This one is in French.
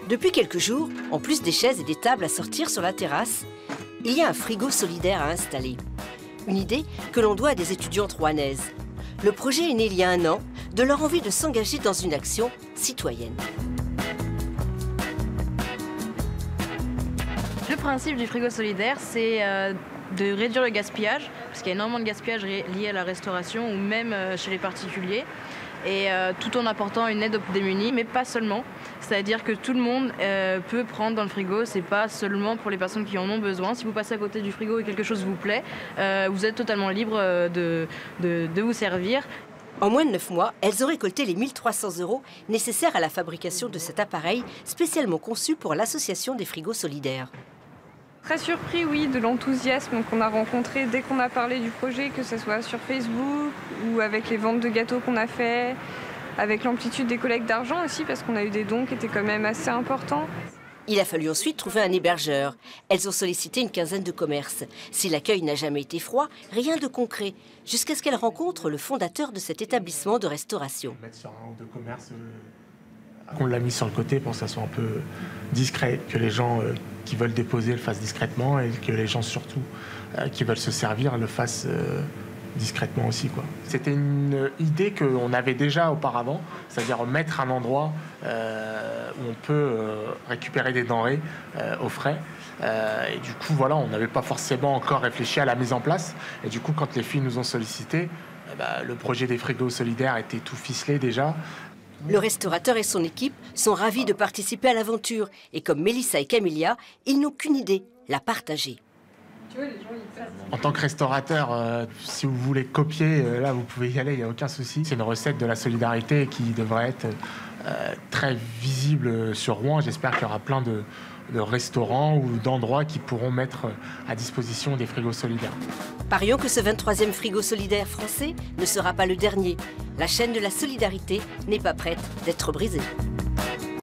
Depuis quelques jours, en plus des chaises et des tables à sortir sur la terrasse, il y a un frigo solidaire à installer. Une idée que l'on doit à des étudiantes rouennaises. Le projet est né il y a 1 an de leur envie de s'engager dans une action citoyenne. Le principe du frigo solidaire, c'est de réduire le gaspillage, parce qu'il y a énormément de gaspillage lié à la restauration ou même chez les particuliers, et tout en apportant une aide aux plus démunis, mais pas seulement. C'est-à-dire que tout le monde peut prendre dans le frigo, c'est pas seulement pour les personnes qui en ont besoin. Si vous passez à côté du frigo et quelque chose vous plaît, vous êtes totalement libre de vous servir. En moins de 9 mois, elles ont récolté les 1 300 € nécessaires à la fabrication de cet appareil spécialement conçu pour l'association des frigos solidaires. Très surpris, oui, de l'enthousiasme qu'on a rencontré dès qu'on a parlé du projet, que ce soit sur Facebook ou avec les ventes de gâteaux qu'on a fait, avec l'amplitude des collectes d'argent aussi, parce qu'on a eu des dons qui étaient quand même assez importants. Il a fallu ensuite trouver un hébergeur. Elles ont sollicité une quinzaine de commerces. Si l'accueil n'a jamais été froid, rien de concret, jusqu'à ce qu'elles rencontrent le fondateur de cet établissement de restauration. On l'a mis sur le côté pour que ça soit un peu discret, que les gens qui veulent déposer le fassent discrètement et que les gens surtout qui veulent se servir le fassent discrètement aussi, quoi. C'était une idée qu'on avait déjà auparavant, c'est-à-dire mettre un endroit où on peut récupérer des denrées au frais. Et du coup, voilà, on n'avait pas forcément encore réfléchi à la mise en place. Et du coup, quand les filles nous ont sollicité, le projet des frigos solidaires était tout ficelé déjà. Le restaurateur et son équipe sont ravis de participer à l'aventure. Et comme Mélissa et Camilla, ils n'ont qu'une idée, la partager. En tant que restaurateur, si vous voulez copier, là vous pouvez y aller, il n'y a aucun souci. C'est une recette de la solidarité qui devrait être très visible sur Rouen. J'espère qu'il y aura plein de restaurants ou d'endroits qui pourront mettre à disposition des frigos solidaires. Parions que ce 23e frigo solidaire français ne sera pas le dernier. La chaîne de la solidarité n'est pas prête d'être brisée.